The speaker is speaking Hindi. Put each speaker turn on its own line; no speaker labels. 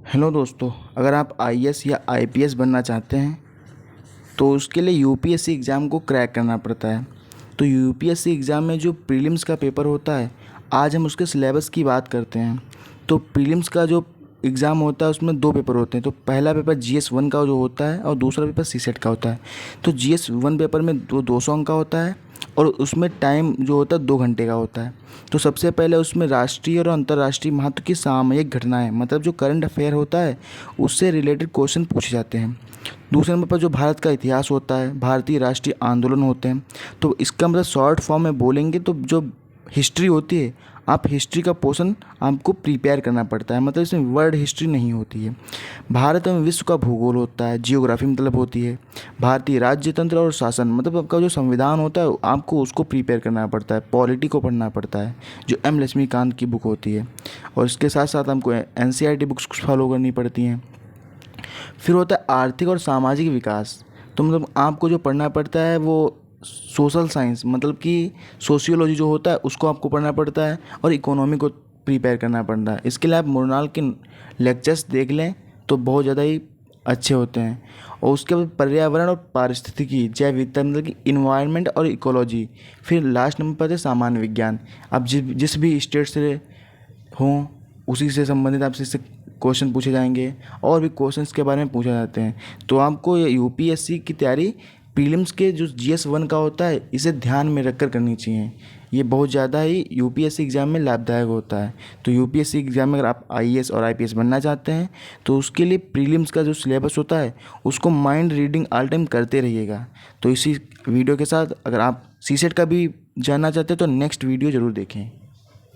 हेलो दोस्तों, अगर आप आईएएस या आईपीएस बनना चाहते हैं तो उसके लिए यूपीएससी एग्ज़ाम को क्रैक करना पड़ता है। तो यूपीएससी एग्ज़ाम में जो प्रीलिम्स का पेपर होता है, आज हम उसके सिलेबस की बात करते हैं। तो प्रीलिम्स का जो एग्ज़ाम होता है उसमें दो पेपर होते हैं। तो पहला पेपर जीएस 1 का जो होता है और दूसरा पेपर सीसेट का होता है। तो जीएस 1 पेपर में 200 अंक का होता है और उसमें टाइम जो होता है 2 घंटे का होता है। तो सबसे पहले उसमें राष्ट्रीय और अंतर्राष्ट्रीय महत्व की सामयिक घटनाएं, मतलब जो करंट अफेयर होता है उससे रिलेटेड क्वेश्चन पूछे जाते हैं। दूसरे नंबर पर जो भारत का इतिहास होता है, भारतीय राष्ट्रीय आंदोलन होते हैं। तो इसका मतलब शॉर्ट फॉर्म में बोलेंगे तो जो हिस्ट्री होती है, आप हिस्ट्री का पोर्शन आपको प्रिपेयर करना पड़ता है, मतलब इसमें वर्ल्ड हिस्ट्री नहीं होती है। भारत में विश्व का भूगोल होता है, जियोग्राफी मतलब होती है। भारतीय राज्य तंत्र और शासन, मतलब आपका जो संविधान होता है आपको उसको प्रिपेयर करना पड़ता है। पॉलिटी को पढ़ना पड़ता है, जो एम लक्ष्मीकांत की बुक होती है। और इसके साथ साथ हमको एनसीईआरटी बुक्स फॉलो करनी पड़ती हैं। फिर होता है आर्थिक और सामाजिक विकास। तो मतलब आपको जो पढ़ना पड़ता है वो सोशल साइंस, मतलब कि सोशियोलॉजी जो होता है उसको आपको पढ़ना पड़ता है और इकोनॉमी को प्रिपेयर करना पड़ता है। इसके लिए आप मुरनाल के लेक्चर्स देख लें तो बहुत ज़्यादा ही अच्छे होते हैं। और उसके बाद पर्यावरण और पारिस्थितिकी, जैव विविधता, मतलब कि इन्वायरमेंट और इकोलॉजी। फिर लास्ट नंबर पर है सामान्य विज्ञान। आप जिस भी स्टेट से हों उसी से संबंधित आपसे इससे क्वेश्चन पूछे जाएंगे और भी क्वेश्चंस के बारे में पूछे जाते हैं। तो आपको ये यूपीएससी की तैयारी प्रीलिम्स के जो जीएस 1 का होता है इसे ध्यान में रखकर करनी चाहिए। ये बहुत ज़्यादा ही यूपीएससी एग्ज़ाम में लाभदायक होता है। तो यूपीएससी एग्ज़ाम में अगर आप आईएएस और आईपीएस बनना चाहते हैं तो उसके लिए प्रीलिम्स का जो सिलेबस होता है उसको माइंड रीडिंग ऑल टाइम करते रहिएगा। तो इसी वीडियो के साथ अगर आप सीसेट का भी जानना चाहते हैं तो नेक्स्ट वीडियो ज़रूर देखें।